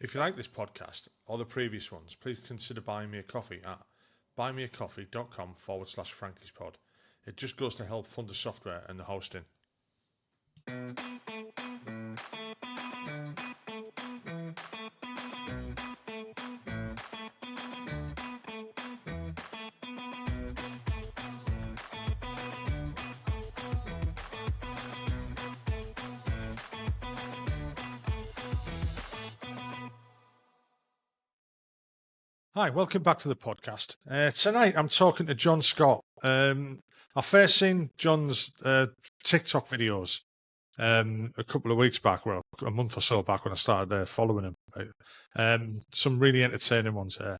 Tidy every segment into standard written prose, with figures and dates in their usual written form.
If you like this podcast or the previous ones, please consider buying me a coffee at buymeacoffee.com/Frankie'sPod. It just goes to help fund the software and the hosting. Hi, welcome back to the podcast. Tonight I'm talking to John Scott. I first seen John's TikTok videos a couple of weeks back, well, a month or so back when I started following him. Some really entertaining ones there.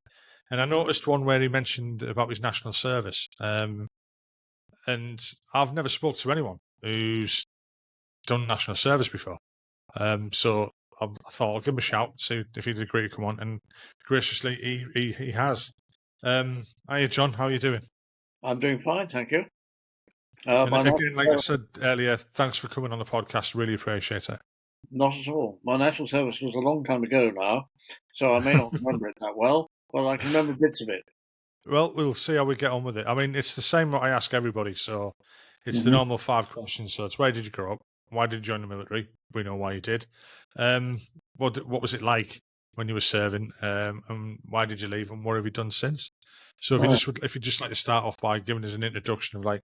And I noticed one where he mentioned about his national service. And I've never spoke to anyone who's done national service before. So I thought I'll give him a shout, see if he'd agree to come on, and graciously he has. Hiya, John. How are you doing? I'm doing fine, thank you. And again, like I said earlier, thanks for coming on the podcast. Really appreciate it. Not at all. My national service was a long time ago now, so I may not remember it that well, but I can remember bits of it. Well, we'll see how we get on with it. I mean, it's the same what I ask everybody, so it's the normal 5 questions. So it's where did you grow up? Why did you join the military? We know why you did. What was it like when you were serving? And why did you leave? And what have you done since? So if you just like to start off by giving us an introduction of where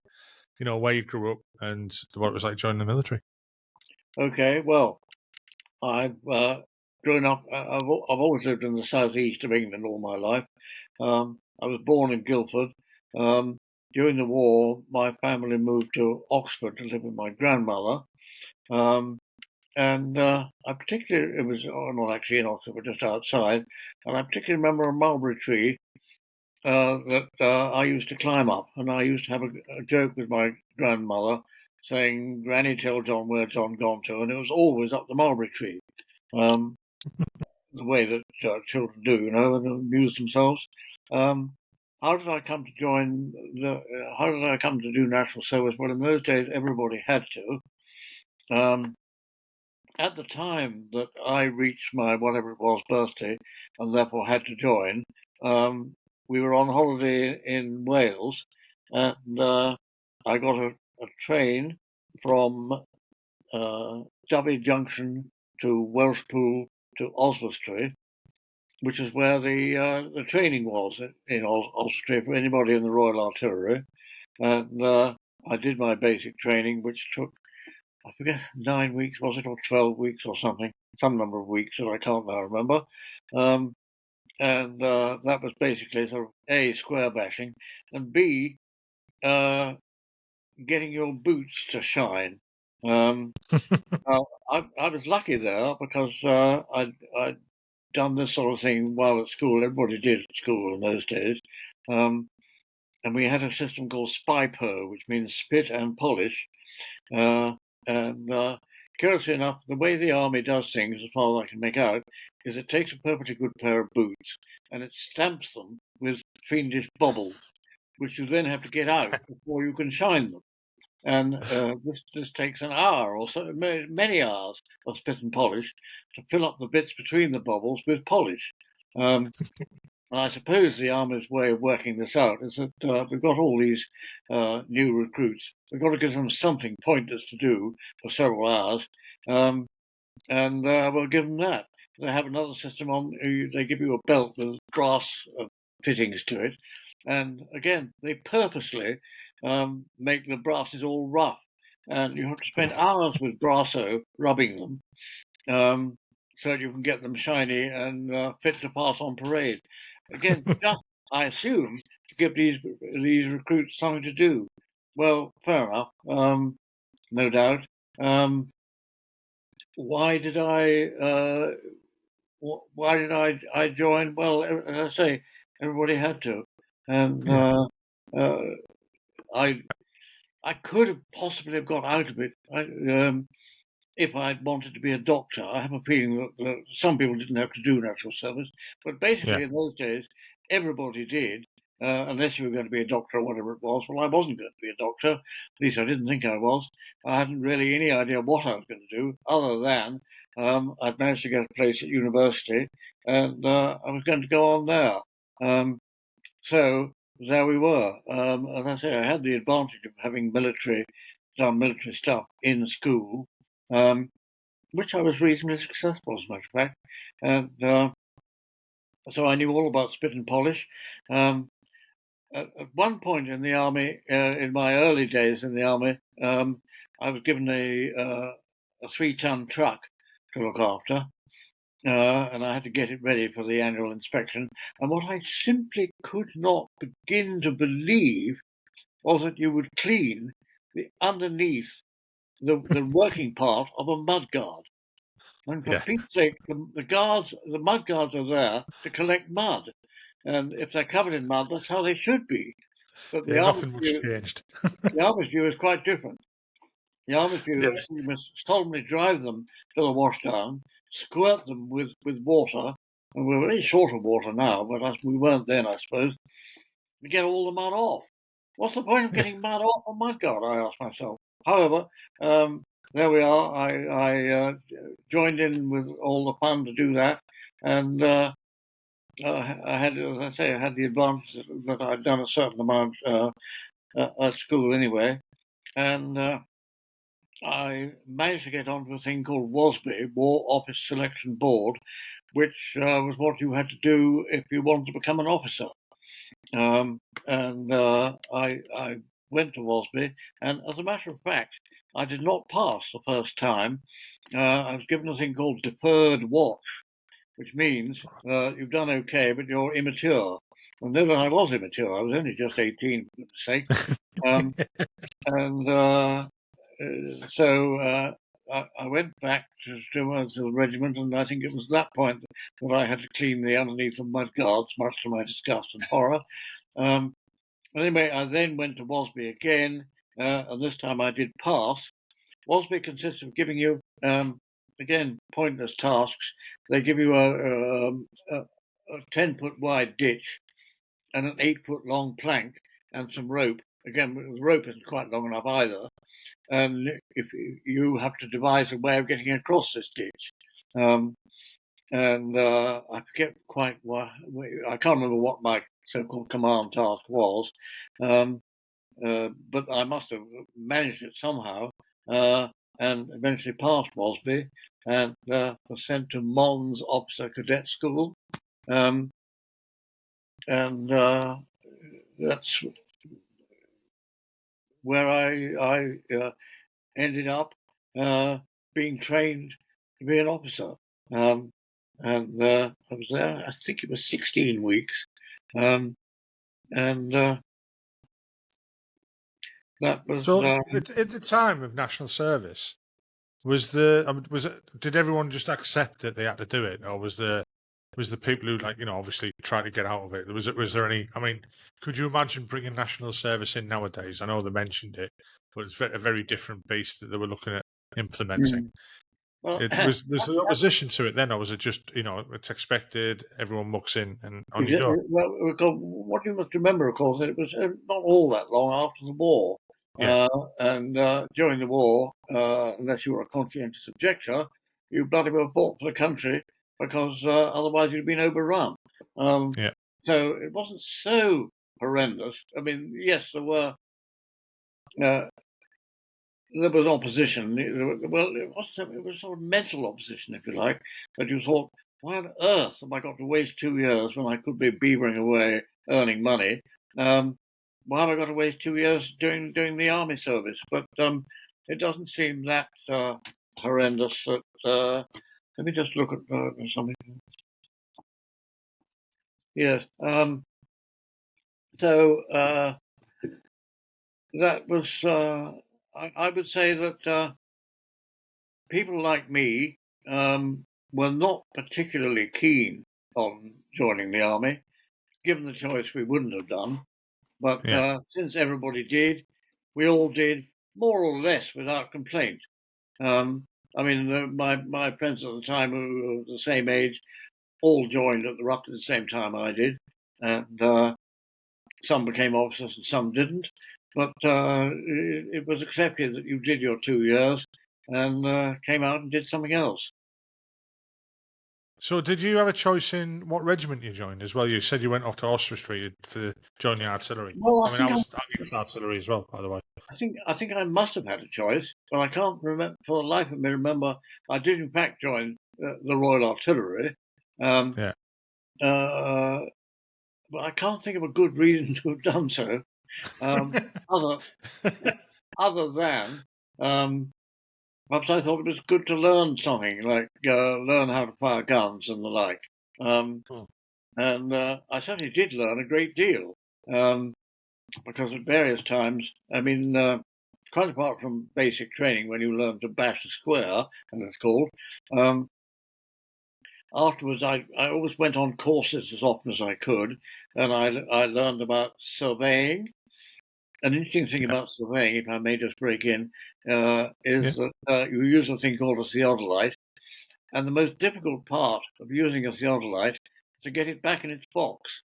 you grew up and what it was like joining the military. Okay, well, I've grown up. I've always lived in the southeast of England all my life. I was born in Guildford. During the war, my family moved to Oxford to live with my grandmother. And I particularly, it was not actually in Oxford, but just outside. And I particularly remember a mulberry tree that I used to climb up. And I used to have a joke with my grandmother saying, "Granny, tell John where John gone to." And it was always up the mulberry tree. The way that children do, and amuse themselves. How did I come to join how did I come to do national service? Well, in those days, everybody had to. At the time that I reached my whatever it was birthday, and therefore had to join, we were on holiday in Wales, and I got a train from Dyfi Junction to Welshpool to Oswestry, which is where the training was in Oswestry for anybody in the Royal Artillery. And I did my basic training, which took, I forget, 9 weeks, was it, or 12 weeks or something, some number of weeks that I can't now remember. And that was basically sort of A, square bashing, and B, getting your boots to shine. I was lucky there because I'd done this sort of thing while at school. Everybody did at school in those days. And we had a system called SPIPO, which means spit and polish. And curiously enough, the way the army does things, as far as I can make out, is it takes a perfectly good pair of boots and it stamps them with fiendish bubbles, which you then have to get out before you can shine them. And this takes an hour or so, many hours of spit and polish to fill up the bits between the bubbles with polish. And I suppose the Army's way of working this out is that we've got all these new recruits. We've got to give them something pointless to do for several hours, and we'll give them that. They have another system on. They give you a belt with brass fittings to it, and again, they purposely make the brasses all rough, and you have to spend hours with Brasso rubbing them, so you can get them shiny and fit to pass on parade. Again, just, I assume, to give these recruits something to do. Well, fair enough, no doubt. Why did I join? Well, as I say, everybody had to, and I could have possibly have got out of it if I'd wanted to be a doctor. I have a feeling that some people didn't have to do national service, but basically in those days, everybody did, unless you were going to be a doctor or whatever it was. Well, I wasn't going to be a doctor. At least I didn't think I was. I hadn't really any idea what I was going to do, other than I'd managed to get a place at university, and I was going to go on there. So there we were. As I say, I had the advantage of having done military stuff in school, which I was reasonably successful, as a matter of fact. And so I knew all about spit and polish. At one point in the army, in my early days in the army, I was given a 3-ton truck to look after, and I had to get it ready for the annual inspection. And what I simply could not begin to believe was that you would clean the underneath the working part of a mudguard. And for Pete's sake, the mud guards are there to collect mud. And if they're covered in mud, that's how they should be. But nothing much changed. The army's view is quite different. The army's view is you must solemnly drive them to the washdown, squirt them with water, and we're very short of water now, but we weren't then, I suppose, to get all the mud off. What's the point of getting mud off a mudguard, I asked myself. However, there we are. I joined in with all the fun to do that, and I had, as I say, I had the advantage that I'd done a certain amount at school anyway, and I managed to get onto a thing called WOSB, War Office Selection Board, which was what you had to do if you wanted to become an officer. And I went to WOSB, and as a matter of fact, I did not pass the first time. I was given a thing called deferred watch, which means you've done okay, but you're immature. And then I was immature. I was only just 18, for goodness sake. So I went back to the regiment, and I think it was that point that I had to clean the underneath of mudguards, much to my disgust and horror. Anyway, I then went to WOSB again, and this time I did pass. WOSB consists of giving you, again, pointless tasks. They give you a 10-foot wide ditch and an 8-foot long plank and some rope. Again, the rope isn't quite long enough either. And if you have to devise a way of getting across this ditch. I forget quite what, I can't remember what my so-called command task was, but I must have managed it somehow, and eventually passed WOSB, and was sent to Mons Officer Cadet School, and that's where I ended up being trained to be an officer. And I was there, I think it was 16 weeks. That was... So at the time of national service, did everyone just accept that they had to do it, or was the people who, like, obviously tried to get out of it? Was there any? I mean, could you imagine bringing national service in nowadays? I know they mentioned it, but it's a very different beast that they were looking at implementing. Well, was there opposition to it then, or was it just it's expected, everyone mucks in and on you go? Well, what you must remember, of course, it was not all that long after the war. And during the war, unless you were a conscientious objector, you bloody well fought for the country, because otherwise you'd been overrun. So it wasn't so horrendous. I mean, yes, there was opposition. Well, it was sort of mental opposition, if you like, that you thought, why on earth have I got to waste 2 years when I could be beavering away earning money? Why have I got to waste 2 years doing the army service? But it doesn't seem that horrendous. Let me just look at something. Yes. So that was... I would say that people like me were not particularly keen on joining the army. Given the choice, we wouldn't have done. But since everybody did, we all did, more or less without complaint. I mean, my friends at the time who were the same age all joined at roughly the same time I did. And some became officers and some didn't. But it was accepted that you did your 2 years and came out and did something else. So, did you have a choice in what regiment you joined as well? You said you went off to Oswestry Street to join the artillery. Well, I mean, I was artillery as well, by the way. I think I must have had a choice, but I can't remember for the life of me. Remember, I did in fact join the Royal Artillery. Yeah. But I can't think of a good reason to have done so, other other than perhaps I thought it was good to learn something, like learn how to fire guns and the like. And I certainly did learn a great deal, because at various times, I mean, quite apart from basic training, when you learn to bash a square, as it's called, afterwards I always went on courses as often as I could, and I learned about surveying. An interesting thing about surveying, if I may just break in, is that you use a thing called a theodolite, and the most difficult part of using a theodolite is to get it back in its box.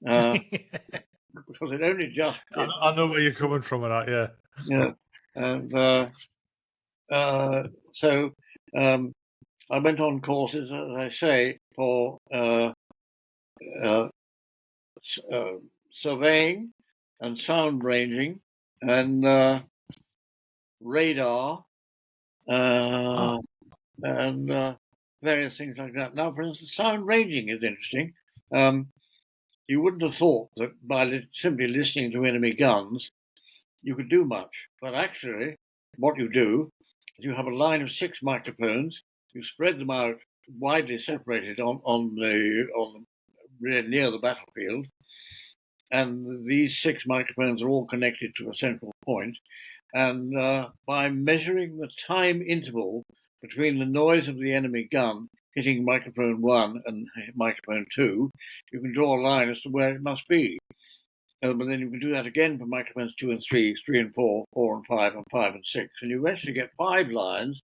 Because it only just... I know where you're coming from with that, yeah. Yeah. And so I went on courses, as I say, for surveying and sound ranging and radar and various things like that. Now, for instance, sound ranging is interesting. You wouldn't have thought that by simply listening to enemy guns, you could do much. But actually, what you do is you have a line of 6 microphones. You spread them out widely separated on near the battlefield, and these 6 microphones are all connected to a central point. And by measuring the time interval between the noise of the enemy gun hitting microphone 1 and microphone 2, you can draw a line as to where it must be. But then you can do that again for microphones 2 and 3, 3 and 4, 4 and 5, and 5 and 6. And you eventually get 5 lines,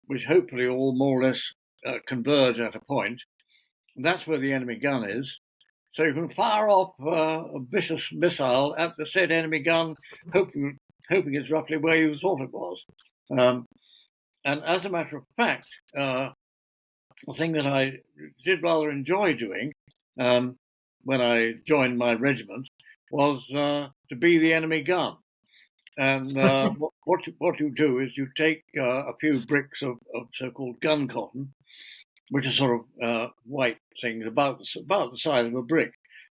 which hopefully all more or less converge at a point. And that's where the enemy gun is. So you can fire off a vicious missile at the said enemy gun, hoping it's roughly where you thought it was. And as a matter of fact, the thing that I did rather enjoy doing when I joined my regiment was to be the enemy gun. And what you do is you take a few bricks of so-called gun cotton, which are sort of white things about the size of a brick,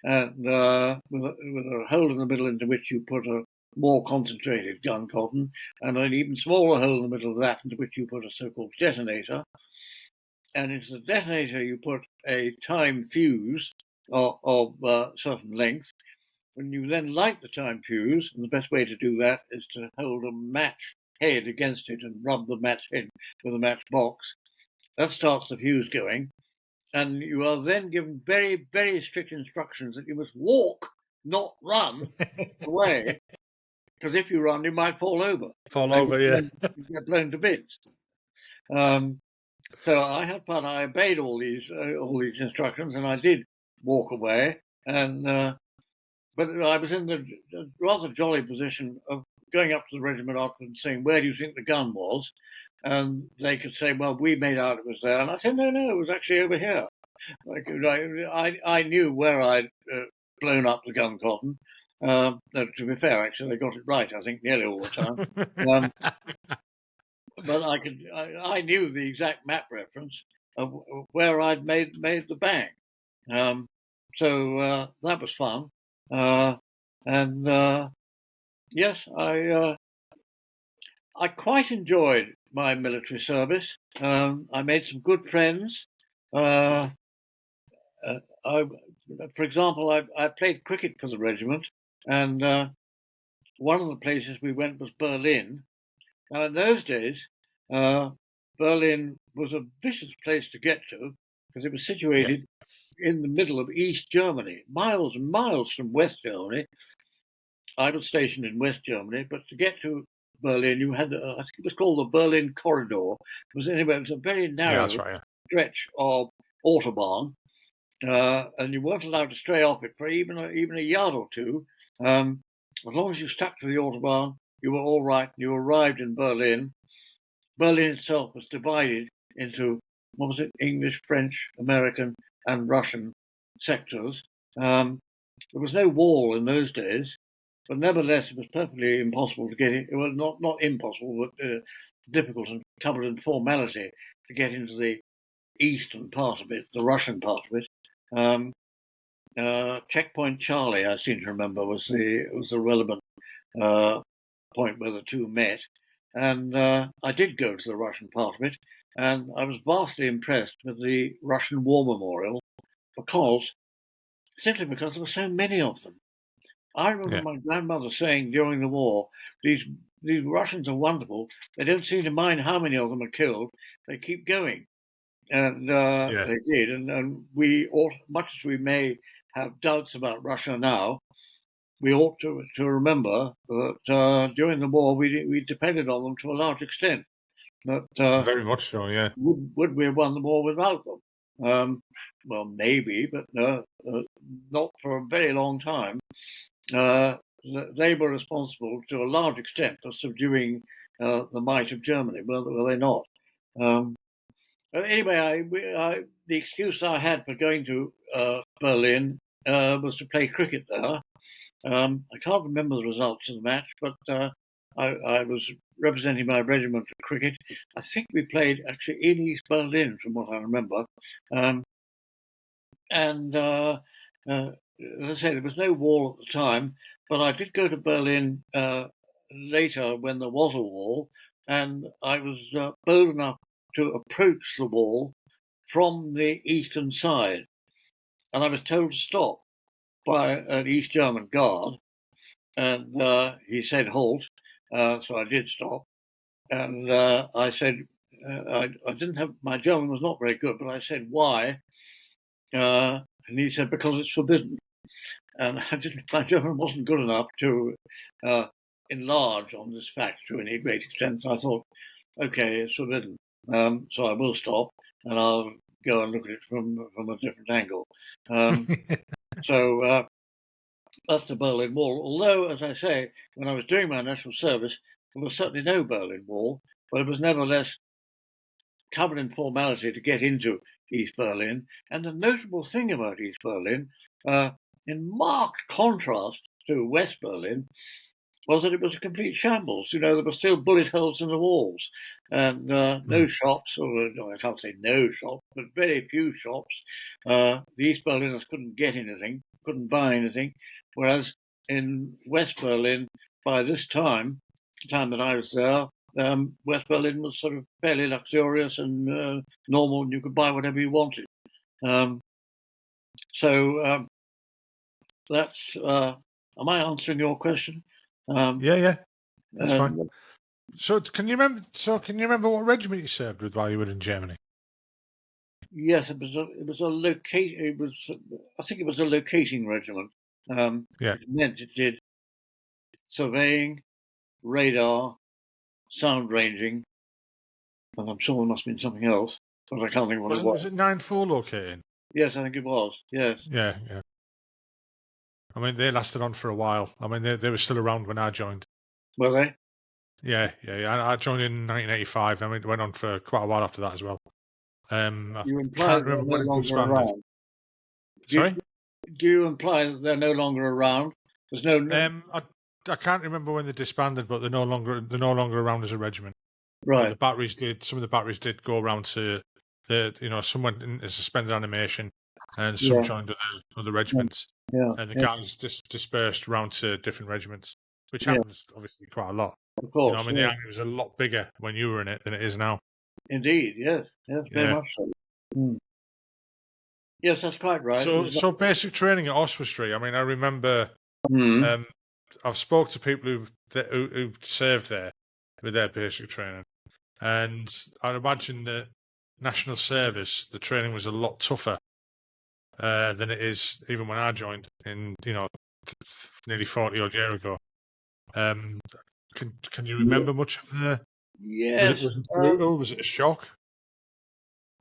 and with a hole in the middle into which you put a more concentrated gun cotton, and an even smaller hole in the middle of that into which you put a so-called detonator. And into the detonator you put a time fuse of certain length. When you then light the time fuse, and the best way to do that is to hold a match head against it and rub the match head with a match box. That starts the fuse going, and you are then given very, very strict instructions that you must walk, not run away, because if you run, you might fall over. Yeah. You get blown to bits. So I had fun. I obeyed all these instructions, and I did walk away. And but I was in the rather jolly position of going up to the regiment after and saying, "Where do you think the gun was?" And they could say, "Well, we made out it was there." And I said, "No, it was actually over here." I knew where I'd blown up the gun cotton. To be fair, actually, they got it right, I think, nearly all the time. But I knew the exact map reference of where I'd made the bang. So that was fun. And yes, I quite enjoyed my military service. I made some good friends. For example, I played cricket for the regiment, and one of the places we went was Berlin. Now, in those days, Berlin was a vicious place to get to because it was situated in the middle of East Germany, miles and miles from West Germany. I was stationed in West Germany, but to get to Berlin, you had, I think it was called the Berlin Corridor. It was a very narrow stretch of Autobahn, and you weren't allowed to stray off it for even a yard or two. As long as you stuck to the Autobahn, you were all right. You arrived in Berlin. Berlin itself was divided into English, French, American, and Russian sectors. There was no wall in those days, but nevertheless, it was perfectly impossible to get in. Well, not impossible, but difficult and covered in formality to get into the eastern part of it, the Russian part of it. Checkpoint Charlie, I seem to remember, was the relevant point where the two met, and I did go to the Russian part of it, and I was vastly impressed with the Russian War Memorial simply because there were so many of them. I remember my grandmother saying during the war, these Russians are wonderful. They don't seem to mind how many of them are killed. They keep going. And they did. And we ought, much as we may have doubts about Russia now, we ought to remember that during the war we depended on them to a large extent. But very much so, yeah. Would we have won the war without them? Well, maybe, but not for a very long time. They were responsible to a large extent for subduing the might of Germany, were they not? Anyway, the excuse I had for going to Berlin was to play cricket there. I can't remember the results of the match, but I was representing my regiment for cricket. I think we played actually in East Berlin, from what I remember. And as I say, there was no wall at the time, but I did go to Berlin later when there was a wall, and I was bold enough to approach the wall from the eastern side. And I was told to stop by an East German guard, and he said halt, so I did stop. And I said, I didn't have, my German was not very good, but I said, why? And he said, because it's forbidden. And my German wasn't good enough to enlarge on this fact to any great extent. So I thought, okay, it's forbidden. So I will stop and I'll go and look at it from a different angle. So that's the Berlin Wall. Although, as I say, when I was doing my national service, there was certainly no Berlin Wall, but it was nevertheless covered in formality to get into East Berlin. And the notable thing about East Berlin, in marked contrast to West Berlin, was that it was a complete shambles. You know, there were still bullet holes in the walls, and no shops, or no, I can't say no shops, but very few shops. The East Berliners couldn't get anything, couldn't buy anything, whereas in West Berlin, by this time, the time that I was there, West Berlin was sort of fairly luxurious and normal, and you could buy whatever you wanted. So that's. Am I answering your question? Yeah, that's fine. So can you remember what regiment you served with while you were in Germany? Yes, it was I think it was a locating regiment. It meant it did surveying, radar, sound ranging, and I'm sure there must have been something else, but I can't think what it was. Was it 9-4 locating? Yes, I think it was. Yes. Yeah. I mean, they lasted on for a while. I mean, they were still around when I joined. Were they? Yeah. I joined in 1985. I mean, it went on for quite a while after that as well. I can't remember when it disbanded. Sorry? Do you imply that they're no longer around? There's no. I can't remember when they disbanded, but they're no longer around as a regiment. Right. Some of the batteries did go around to some went into suspended animation, and some joined other regiments. Yeah. And the guys just dispersed around to different regiments, which happens obviously quite a lot. Of course. I mean, the army was a lot bigger when you were in it than it is now. Indeed, yes, very much so. Yes, that's quite right. So basic training at Oswestry. I mean, I remember I've spoke to people who served there with their basic training, and I'd imagine that national service, the training was a lot tougher than it is even when I joined in nearly 40 odd years ago. Can you remember much of the? Yes. Was it brutal? Was it a shock?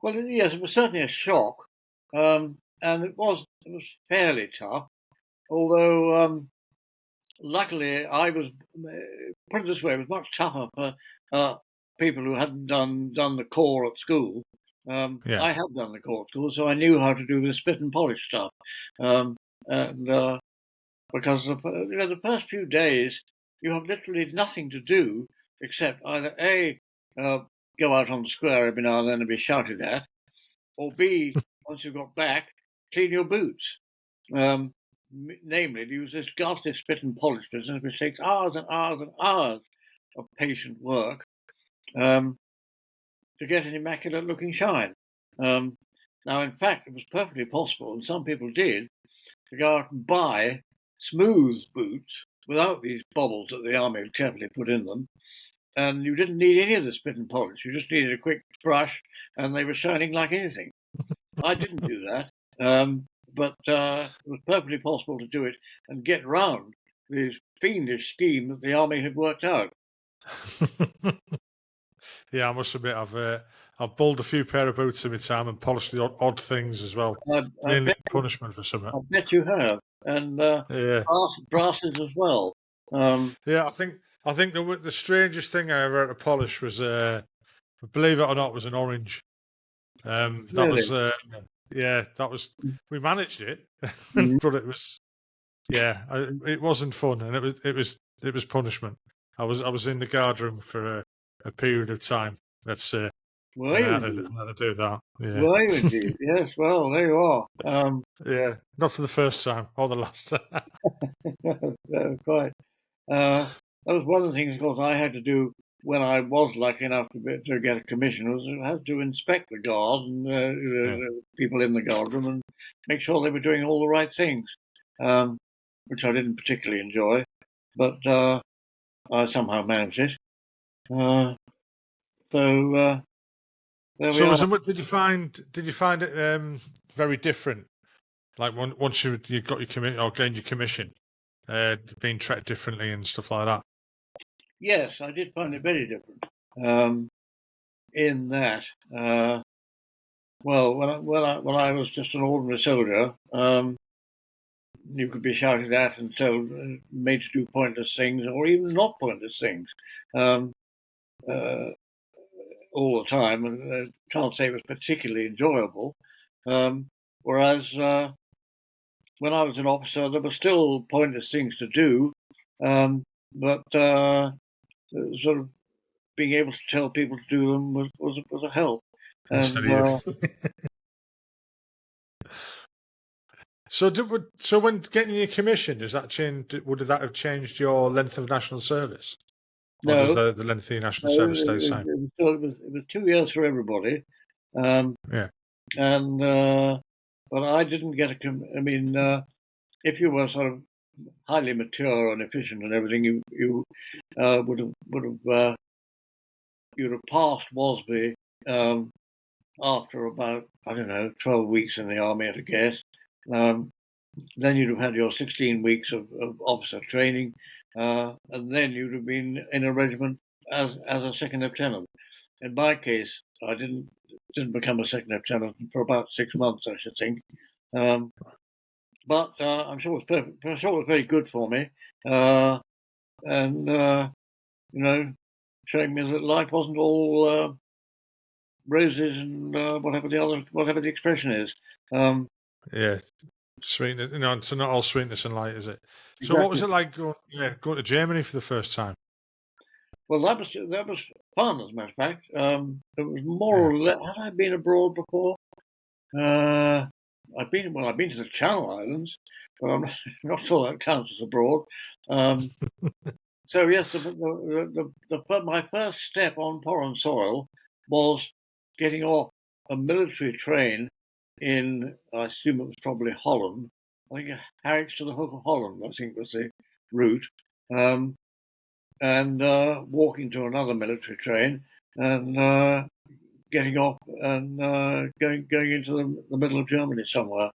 Well, yes, it was certainly a shock, and it was fairly tough. Although, luckily, I was put it this way: it was much tougher for people who hadn't done the corps at school. Yeah. I had done the court school, so I knew how to do the spit and polish stuff. And because the first few days you have literally nothing to do except either A, go out on the square every now and then and be shouted at, or B, once you've got back, clean your boots. Namely, to use this ghastly spit and polish business, which takes hours and hours and hours of patient work to get an immaculate looking shine. Now, in fact, it was perfectly possible, and some people did, to go out and buy smooth boots without these bobbles that the army had carefully put in them. And you didn't need any of the spit and polish. You just needed a quick brush, and they were shining like anything. I didn't do that, but it was perfectly possible to do it and get round this fiendish scheme that the army had worked out. Yeah, I must admit, I've bulled a few pair of boots in my time and polished the odd things as well, mainly punishment for something. I bet you have, and Yeah, brasses as well. yeah. I think the strangest thing I ever had to polish was, believe it or not, was an orange. That Really? was, yeah, that was. We managed it, Mhm. but it was, yeah, it wasn't fun, and it was punishment. I was in the guard room for a period of time. Let's say. Were And you I indeed? had to do that. Yeah. Were you indeed? Yes. Well, there you are. Yeah. Not for the first time or the last time. Quite. That was one of the things, of course, I had to do when I was lucky enough to get a commission. Was I had to inspect the guard and people in the guard room and make sure they were doing all the right things, which I didn't particularly enjoy, but I somehow managed it. So there we are. Did you find it very different? Like once you got your commission or gained your commission, being treated differently and stuff like that. Yes, I did find it very different. In that, well, when I was just an ordinary soldier, you could be shouted at and told, made to do pointless things, or even not pointless things, um, all the time, and can't say it was particularly enjoyable. Whereas when I was an officer, there were still pointless things to do, but sort of being able to tell people to do them was a help. Instead And of you. So when getting your commission, does that change? Would that have changed your length of national service, or does no, the length of your national service stay the same? it was 2 years for everybody. Yeah. And but I didn't get I mean, if you were sort of highly mature and efficient and everything, you would have you'd have passed WASB after about, I don't know, 12 weeks in the army, I guess. Then you'd have had your 16 weeks of officer training, and then you'd have been in a regiment as a second lieutenant. In my case, I didn't become a second lieutenant for about 6 months, I should think. But I'm sure it was perfect. I'm sure it was very good for me, and you know, showing me that life wasn't all roses and whatever the expression is. Yeah. Sweetness, it's not all sweetness and light, is it? So, what was Exactly. it like going to Germany for the first time? Well, that was fun, as a matter of fact. It was more Yeah. or less. Had I been abroad before? I've been to the Channel Islands, but I'm not sure that counts as abroad. So yes, my first step on foreign soil was getting off a military train in, I assume it was probably Holland. I think Harwich to the Hook of Holland, I think was the route, and walking to another military train and getting off and going into the middle of Germany somewhere.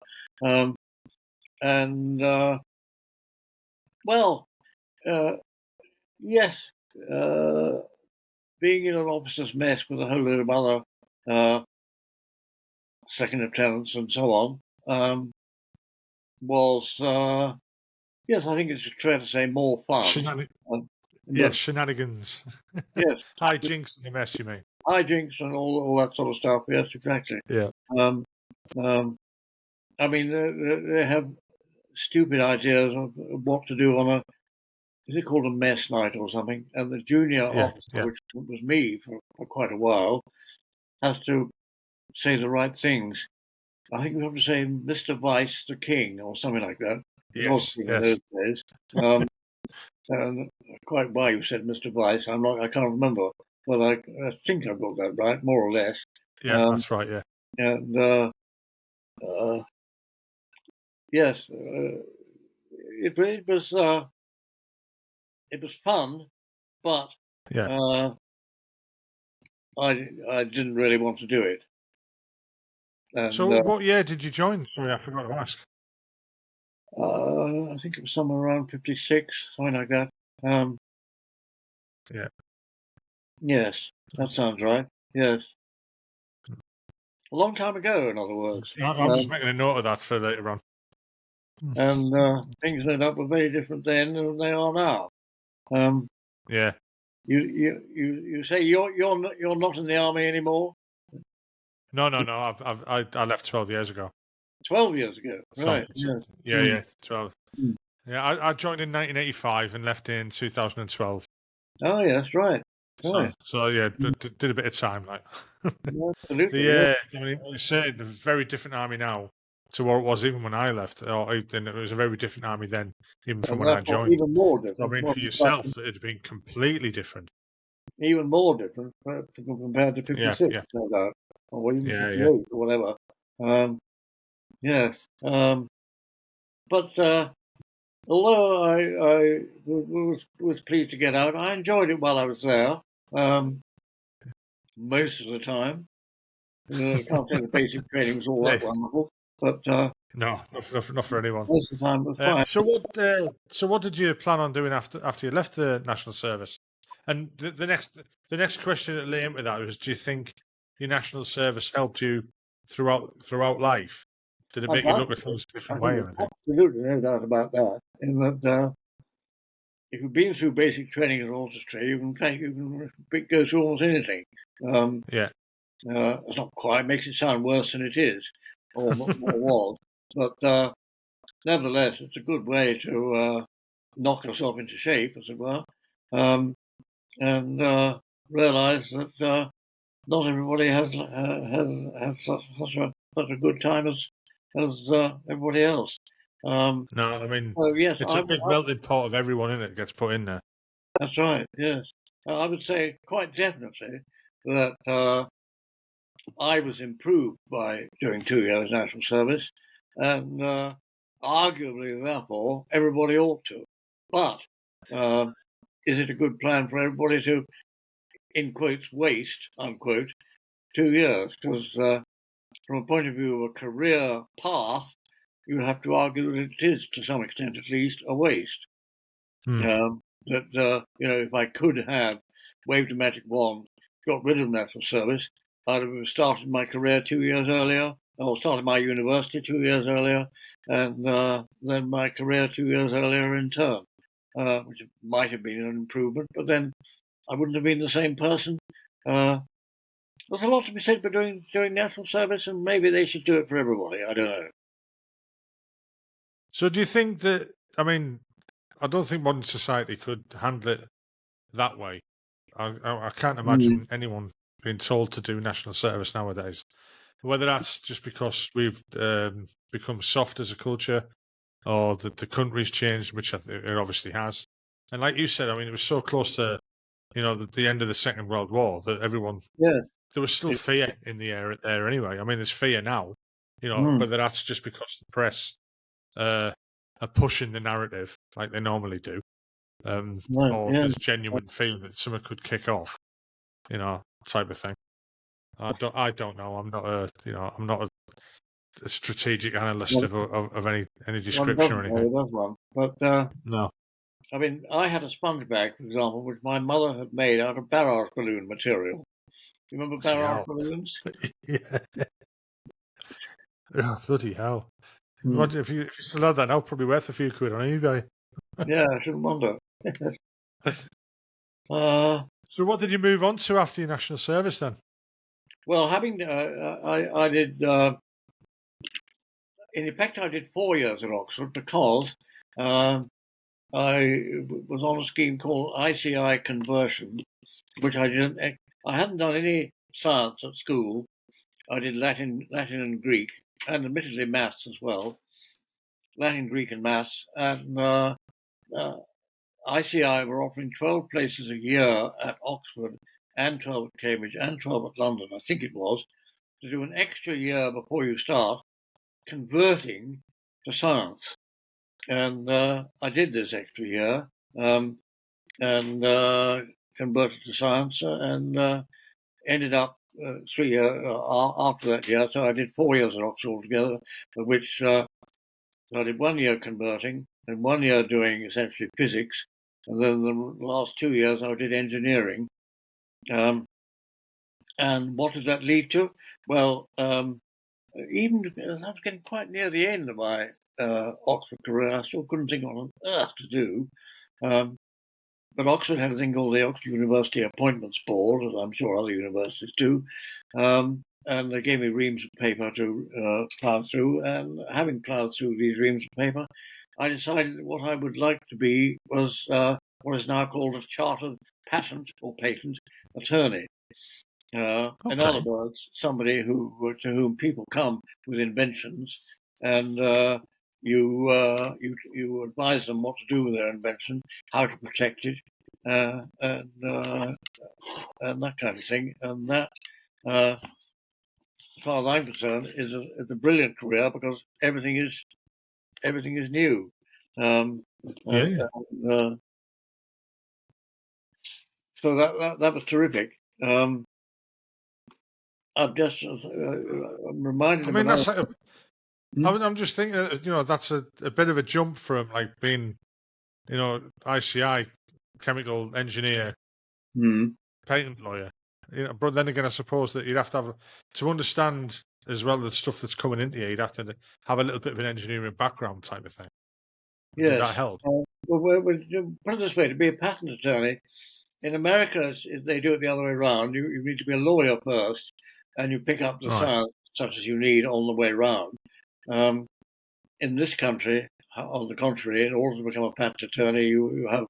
And well, yes, being in an officer's mess with a whole load of other second lieutenants and so on was, yes, I think it's fair to say more fun. Yes, shenanigans. Yes, Hijinks and the mess, you mean? hijinks and all that sort of stuff. Yes, exactly. Yeah. Um, I mean, they have stupid ideas of what to do on is it called a mess night or something? And the junior officer, which was me for quite a while, has to say the right things. I think we have to say Mr. Vice the King or something like that. Yes. In those days. And quite why you said Mr. Vice, I can't remember, but I think I've got that right, more or less. Yeah, that's right. Yeah. And yes, it was fun, but I didn't really want to do it. And, so, what year did you join? Sorry, I forgot to ask. I think it was somewhere around 56, something like that. Yeah. Yes, that sounds right. Yes. A long time ago, in other words. I'm just making a note of that for later on. And things ended up were very different then than they are now. Yeah. You say you're not in the army anymore? No. I left 12 years ago. 12 years ago, right? Yeah, 12. Yeah, I joined in 1985 and left in 2012. Oh yes, right. So yeah, did a bit of time, like. Absolutely. I mean, you said it was a very different army now to what it was even when I left. And it was a very different army then, even from when I joined. Even more different. So, I mean, for yourself, it'd been completely different. Even more different compared to 56, no doubt, or even 58 or whatever. Yes. But although I was pleased to get out, I enjoyed it while I was there. Most of the time. I can't say the basic training was all that wonderful, but no, not for anyone. Most of the time was fine. So what did you plan on doing after you left the national service? And the next question that lay into that was: do you think your national service helped you throughout life? Did it make you look at things a different way? Absolutely, no doubt about that. In that, if you've been through basic training in orchestra, you can go through almost anything. It's not quite makes it sound worse than it is, or was, but nevertheless, it's a good way to knock yourself into shape, as it were, and realise that not everybody has such a good time as everybody else. No, I mean, yes, it's a big melting pot of everyone in it gets put in there. That's right. Yes, I would say quite definitely that I was improved by doing 2 years national service, and arguably, therefore, everybody ought to. But is it a good plan for everybody to, in quotes, waste, unquote, 2 years? Because from a point of view of a career path, you have to argue that it is, to some extent at least, a waste. That if I could have waved a magic wand, got rid of national service, I'd have started my career 2 years earlier, or started my university 2 years earlier, and then my career 2 years earlier in turn, which might have been an improvement, but then I wouldn't have been the same person. There's a lot to be said for doing national service, and maybe they should do it for everybody. I don't know. So do you think that, I mean, I don't think modern society could handle it that way. I can't imagine anyone being told to do national service nowadays. Whether that's just because we've become soft as a culture, or the country's changed, which it obviously has. And like you said, I mean, it was so close to, the end of the Second World War that everyone, there was still fear in the air there anyway. I mean, there's fear now, whether that's just because the press are pushing the narrative like they normally do, or there's genuine feeling that someone could kick off, type of thing. I don't know. I'm not a strategic analyst of any description or anything. But no. I mean, I had a sponge bag, for example, which my mother had made out of barrage balloon material. Do you remember barrage balloons? Yeah. Oh, bloody hell. If you still had that now, probably worth a few quid on eBay. Yeah, I shouldn't wonder. So what did you move on to after your national service then? Well, I did. In effect, I did 4 years at Oxford because I was on a scheme called ICI conversion, which I didn't. I hadn't done any science at school. I did Latin and Greek, and admittedly maths as well. Latin, Greek, and maths. And ICI were offering 12 places a year at Oxford, and 12 at Cambridge, and 12 at London, I think it was, to do an extra year before you start converting to science. And I did this extra year and converted to science and ended up 3 years after that year. So I did 4 years at Oxford altogether, of which I did 1 year converting and 1 year doing essentially physics. And then the last 2 years I did engineering. And what did that lead to? Well, even as I was getting quite near the end of my Oxford career, I still couldn't think what on earth to do. But Oxford had a thing called the Oxford University Appointments Board, as I'm sure other universities do. And they gave me reams of paper to plough through. And having ploughed through these reams of paper, I decided that what I would like to be was what is now called a chartered patent or patent attorney. In other words, somebody to whom people come with inventions, and you advise them what to do with their invention, how to protect it, and that kind of thing. And that, as far as I'm concerned, is a brilliant career because everything is new. So that was terrific. I'm reminded. I mean, that's like I'm just thinking, that's a bit of a jump from like being, ICI, chemical engineer, patent lawyer. But then again, I suppose that you'd have to understand as well the stuff that's coming into you. You'd have to have a little bit of an engineering background type of thing. Yes. Did that help? Well, put it this way: to be a patent attorney in America, they do it the other way around. You need to be a lawyer first, and you pick up the science such as you need on the way round. In this country, on the contrary, in order to become a patent attorney, you have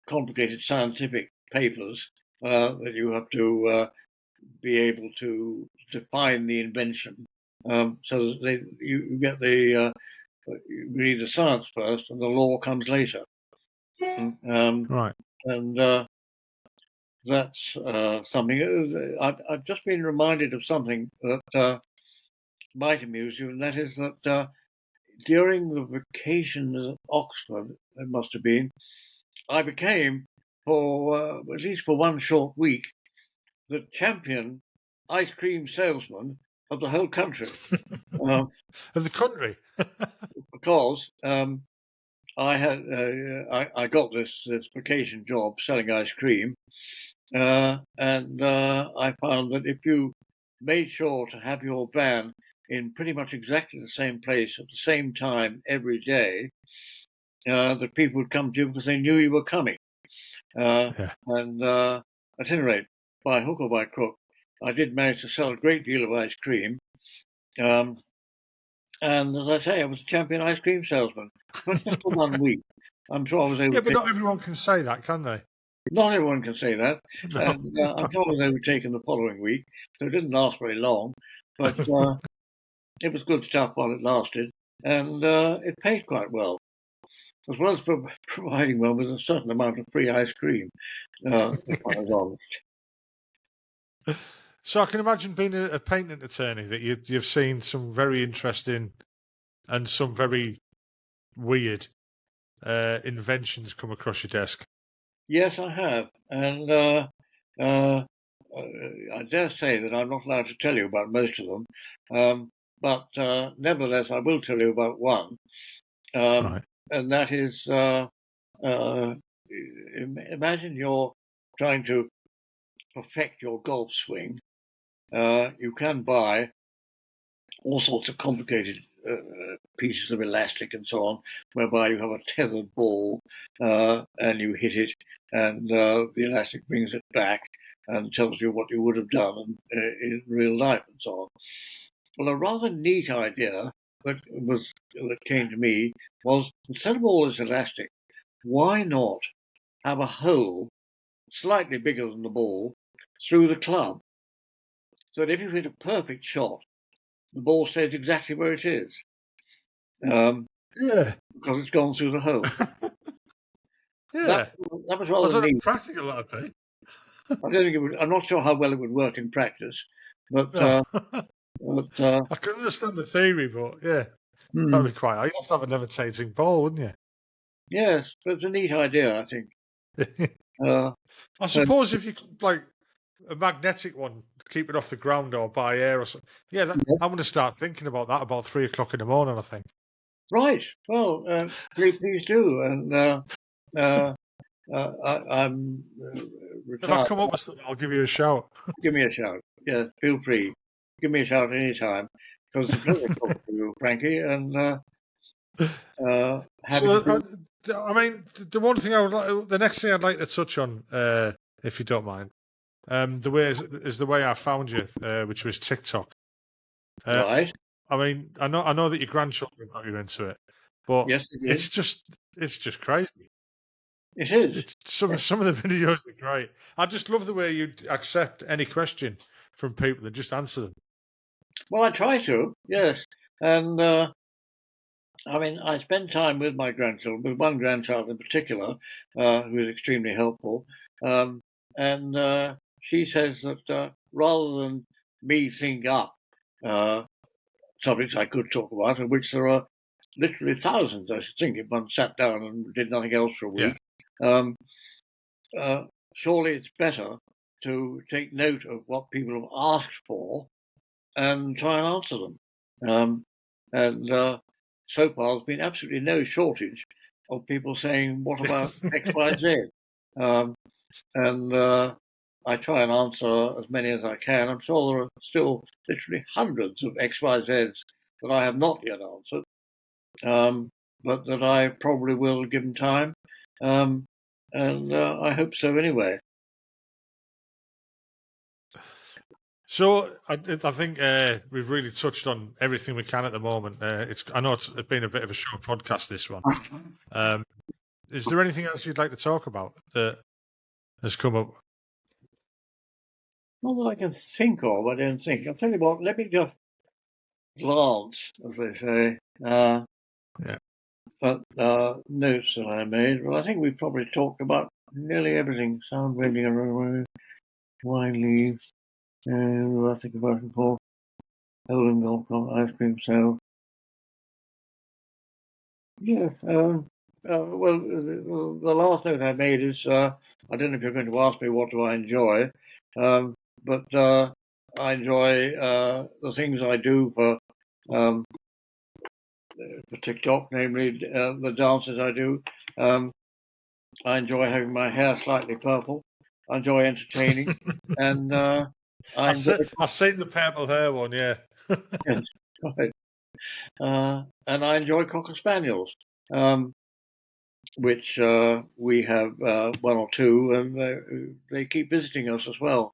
complicated scientific papers that you have to be able to define the invention. So you get you read the science first, and the law comes later. Right. And that's something. I've just been reminded of something that might amuse you, and that is that during the vacation at Oxford, it must have been, I became, for at least for one short week, the champion ice cream salesman of the whole country. Of the country? Because I got this vacation job selling ice cream, and I found that if you made sure to have your van in pretty much exactly the same place at the same time every day, that people would come to you because they knew you were coming. And at any rate, by hook or by crook, I did manage to sell a great deal of ice cream. And as I say, I was a champion ice cream salesman, but just for 1 week. I'm sure I was able. Yeah, but not everyone can say that, can they? Not everyone can say that. No. And I'm sure I was overtaken the following week, so it didn't last very long. But it was good stuff while it lasted, and it paid quite well, as well as providing one with a certain amount of free ice cream. If I was honest. So I can imagine being a patent attorney that you've seen some very interesting and some very weird inventions come across your desk. Yes, I have, and I dare say that I'm not allowed to tell you about most of them, but nevertheless, I will tell you about one, Right. and that is imagine you're trying to perfect your golf swing. You can buy all sorts of complicated pieces of elastic and so on, whereby you have a tethered ball and you hit it, and the elastic brings it back and tells you what you would have done in real life and so on. Well, a rather neat idea that came to me was, instead of all this elastic, why not have a hole slightly bigger than the ball through the club, so that if you hit a perfect shot, the ball stays exactly where it is, Yeah. because it's gone through the hole. Yeah. That was I rather don't know neat. how practical that'd be. I don't think it would. I'm not sure how well it would work in practice, but No. but I can understand the theory, but yeah, hmm, that'd be quite. You'd have to have a levitating ball, wouldn't yes, but it's a neat idea, I think. you? Uh, I suppose if you could, like, a magnetic one, keep it off the ground or by air or something. Yeah, I'm going to start thinking about that about 3 o'clock in the morning, I think. right. Well, please do, and I'm If I retired. come up with something, I'll give you a shout. Give me a shout. Yeah, feel free. Give me a shout anytime, because it's a pleasure talking to you, Frankie, and happy to So, do. I mean, the one thing the next thing I'd like to touch on, if you don't mind, the way is the way I found you, which was TikTok. Right. I mean, I know that your grandchildren got you into it, but Yes, it is. it's just crazy. It is. It's some of the videos are great. I just love the way you accept any question from people and just answer them. Well, I try to, yes. And I mean, I spend time with my grandchildren, with one grandchild in particular, who is extremely helpful. And she says that rather than me think up uh, subjects I could talk about, of which there are literally thousands, I should think, if one sat down and did nothing else for a Yeah. week, surely it's better to take note of what people have asked for and try and answer them. And so far, there's been absolutely no shortage of people saying, "What about X, Y, Z?" And I try and answer as many as I can. I'm sure there are still literally hundreds of X, Y, Zs that I have not yet answered, but that I probably will given time. And I hope so anyway. So I think we've really touched on everything we can at the moment. I know it's been a bit of a short podcast, this one. Is there anything else you'd like to talk about that has come up? Not that I can think of, I don't think. I'll tell you what, let me just glance, as they say, Yeah. at notes that I made. Well, I think we've probably talked about nearly everything. Sound radio, wine leaves, erotic conversion for Holden Golf Club, ice cream sale. Yes, well, the last note I made is, I don't know if you're going to ask me what do I enjoy, but I enjoy the things I do for TikTok, namely the dances I do. I enjoy having my hair slightly purple. I enjoy entertaining, and I enjoy. I've seen the purple hair one, yeah. Yes, right. And I enjoy cocker spaniels, which we have one or two, and they keep visiting us as well.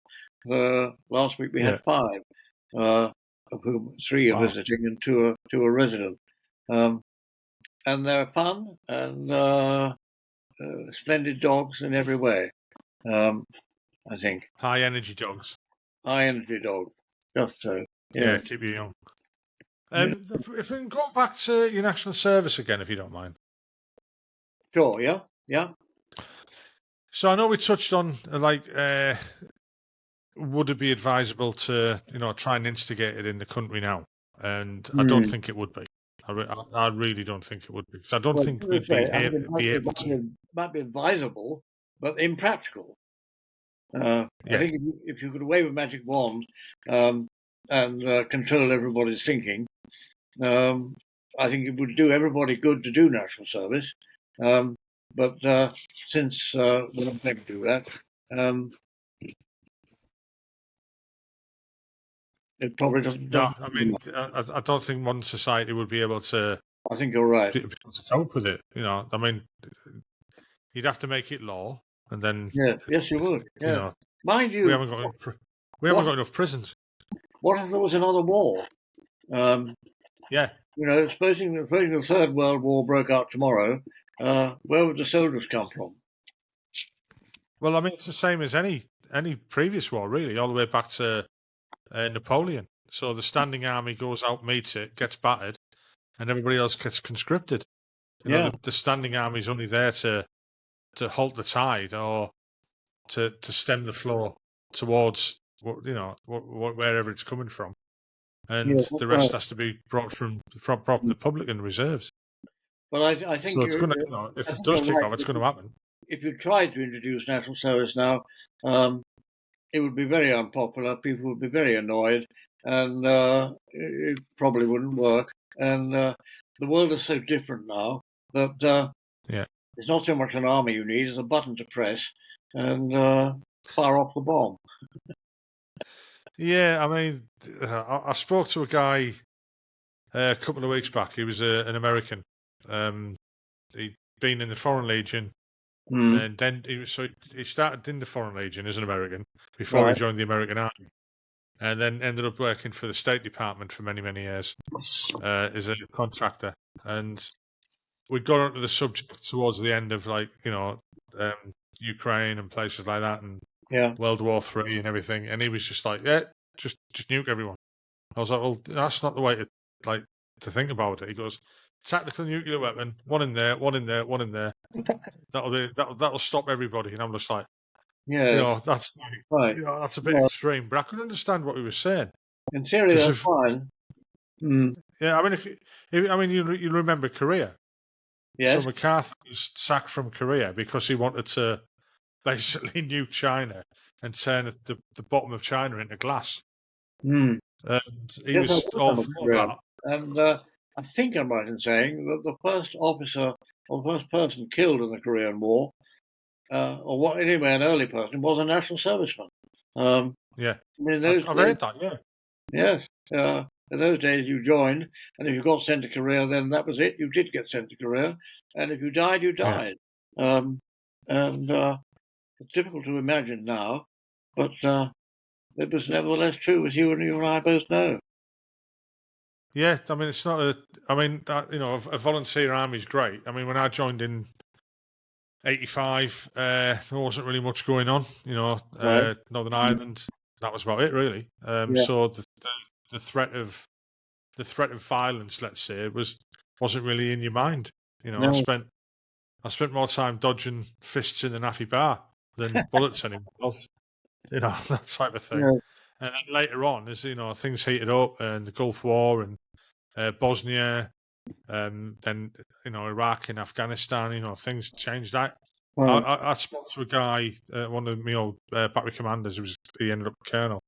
Last week we had 5, of whom 3 are visiting and 2 are resident. And they're fun and splendid dogs in every way. I think High energy dogs. high energy dog, just so. Yeah, keep you young. If we can go back to your national service again, if you don't mind. Sure. Yeah. So I know we touched on would it be advisable to try and instigate it in the country now? And I don't think it would be. I really don't think it would be, because I don't think we'd be able to. Might be advisable, but impractical. I think if you could wave a magic wand and control everybody's thinking, I think it would do everybody good to do national service. But since we're not going to do that, It probably doesn't. No, doesn't I mean, I don't think modern society would be able to I think you're right. cope with it. I mean, you'd have to make it law, and then Yeah. Yes, you would. you Yeah. know Mind we you, haven't got enough prisons. what if there was another war? Yeah. Supposing the Third World War broke out tomorrow, where would the soldiers come from? Well, I mean, it's the same as any previous war, really, all the way back to Napoleon. So the standing army goes out, meets it, gets battered, and everybody else gets conscripted. The standing army is only there to halt the tide or to stem the flow towards wherever it's coming from, and the rest has to be brought from the public and reserves. Well, I think so. It's going to, if it does kick off, it's going to happen. If you tried to introduce national service now, it would be very unpopular. People would be very annoyed, and it probably wouldn't work. And the world is so different now that it's not so much an army you need; it's a button to press and fire off the bomb. Yeah, I mean, I spoke to a guy a couple of weeks back. He was an American. He'd been in the Foreign Legion, and then he started in the Foreign Legion as an American before he joined the American Army, and then ended up working for the State Department for many, many years as a contractor. And we got onto the subject towards the end of Ukraine and places like that, and World War III and everything. And he was just like, "Yeah, just nuke everyone." I was like, "Well, that's not the way to think about it." He goes, "Tactical nuclear weapon, one in there, one in there, one in there. That'll stop everybody." And I'm just like, that's right. That's a bit extreme, but I could understand what he was saying. In theory, that's fine. Yeah, I mean, you remember Korea. Yes. So MacArthur was sacked from Korea because he wanted to basically nuke China and turn the bottom of China into glass. And he was all for that. And I think I'm right in saying that the first officer or the first person killed in the Korean War, anyway, an early person, was a national serviceman. Yeah. I mean, I've heard that, yeah. Yes. In those days, you joined, and if you got sent to Korea, then that was it. You did get sent to Korea, and if you died, you died. Yeah. And it's difficult to imagine now, but it was nevertheless true, as you and I both know. Yeah, I mean, it's not a volunteer army is great. I mean, when I joined in '85, there wasn't really much going on. Northern Ireland, that was about it, really. So the threat of violence, let's say, wasn't really in your mind. No. I spent more time dodging fists in the NAFI bar than bullets in him. That type of thing. Yeah. And then later on, as things heated up, and the Gulf War and Bosnia, then Iraq and Afghanistan, things changed. I spoke to a guy, one of my old battery commanders. He ended up colonel.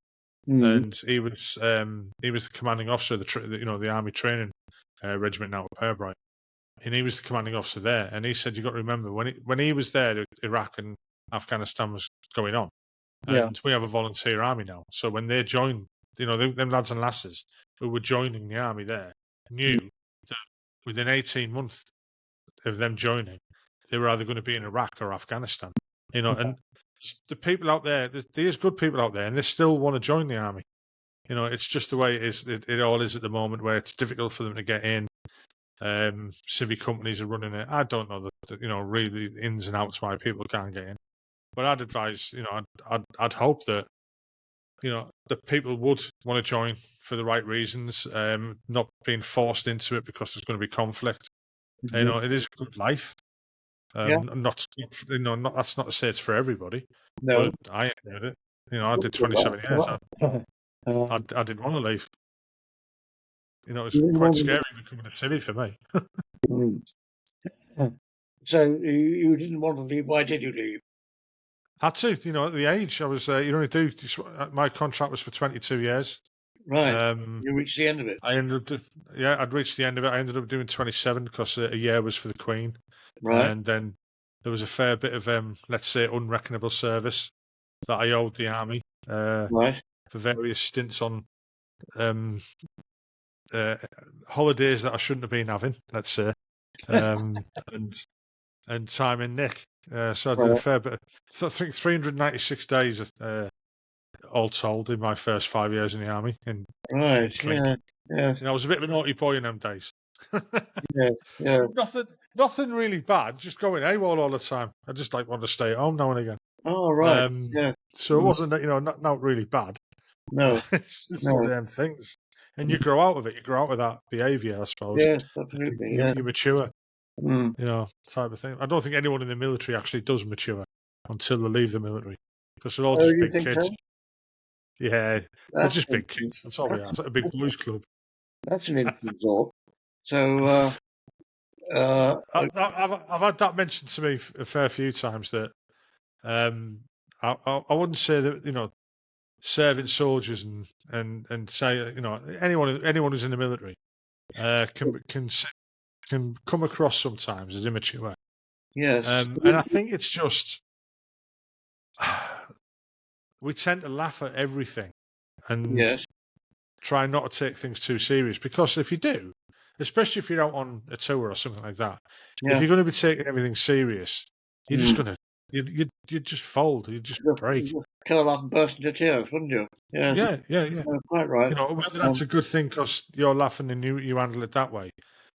And he was the commanding officer of the Army Training Regiment now at Pirbright, and he was the commanding officer there. And he said, "You got to remember when he was there, Iraq and Afghanistan was going on, and we have a volunteer army now. So when they joined, them lads and lasses who were joining the army there knew that within 18 months of them joining, they were either going to be in Iraq or Afghanistan. And the people out there, there's good people out there, and they still want to join the army. It's just the way it is. It all is at the moment, where it's difficult for them to get in. Civic companies are running it. I don't know really the ins and outs why people can't get in. But I'd advise, I'd hope that the people would want to join for the right reasons, not being forced into it because there's going to be conflict. It is a good life. Not that's not to say it's for everybody. No, but I enjoyed it. I did 27 years. I didn't want to leave. It was quite scary becoming a civvy for me. So you didn't want to leave. Why did you leave? Had to. At the age I was, you only do. My contract was for 22 years. Right. You reached the end of it. I'd reached the end of it. I ended up doing 27 because a year was for the Queen. Right. And then there was a fair bit of, let's say, unreckonable service that I owed the army right. for various stints on holidays that I shouldn't have been having, let's say, and time in Nick. So I did a fair bit. I think 396 days all told in my first 5 years in the army. Right. Yeah. Yes. I was a bit of a naughty boy in them days. Yeah. Yeah. Nothing really bad. Just going AWOL all the time. I just want to stay at home now and again. Oh, right. Yeah. So it wasn't not really bad. No. It's just No. them things, and you grow out of it. You grow out of that behaviour, I suppose. Yes, absolutely. You mature. Mm. Type of thing. I don't think anyone in the military actually does mature until they leave the military, because they're all Oh, just you big think kids. so? Yeah, they're That's just big kids. That's all we are. It's like a big boys' club. That's an interesting thought. So, I've had that mentioned to me a fair few times that I wouldn't say that serving soldiers and say anyone who's in the military can come across sometimes as immature. yes. And I think it's just we tend to laugh at everything and Yes. try not to take things too serious, because if you do, especially if you're out on a tour or something like that, if you're going to be taking everything serious, you're just going to you just fold, you just break. You'd curl up and burst into tears, wouldn't you? Yeah. No, quite right. Whether that's a good thing because you're laughing and you handle it that way,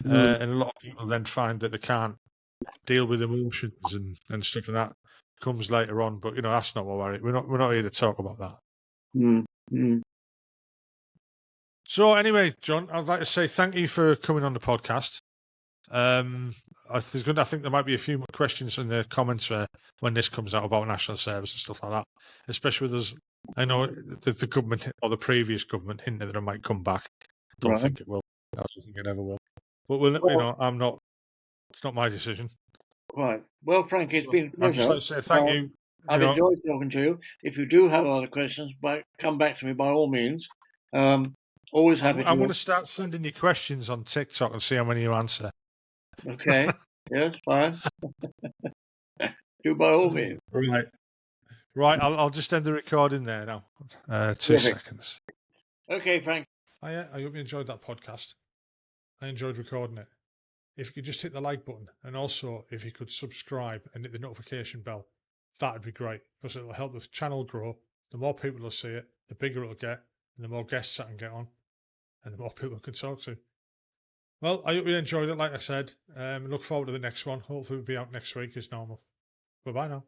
and a lot of people then find that they can't deal with emotions and stuff, and that comes later on. But that's not what we're not here to talk about that. So anyway, John, I'd like to say thank you for coming on the podcast. I think there might be a few more questions in the comments when this comes out about national service and stuff like that, especially with us. I know the government or the previous government hinted that it might come back. Don't think it will. I don't think it ever will. But I'm not. It's not my decision. Right. Well, Frank, it's been a I'd just pleasure. like to say thank you. I've enjoyed talking to you. If you do have other questions, come back to me by all means. Always happy to. I want to start sending you questions on TikTok and see how many you answer. Okay. Yes, fine. Do by all means. Right. I'll just end the recording there now. 2 seconds. Okay, Frank. I hope you enjoyed that podcast. I enjoyed recording it. If you could just hit the like button, and also if you could subscribe and hit the notification bell, that'd be great, because it'll help the channel grow. The more people will see it, the bigger it'll get, and the more guests I can get on, and the more people I can talk to. Well, I hope you enjoyed it, like I said. Look forward to the next one. Hopefully it'll be out next week as normal. Bye-bye now.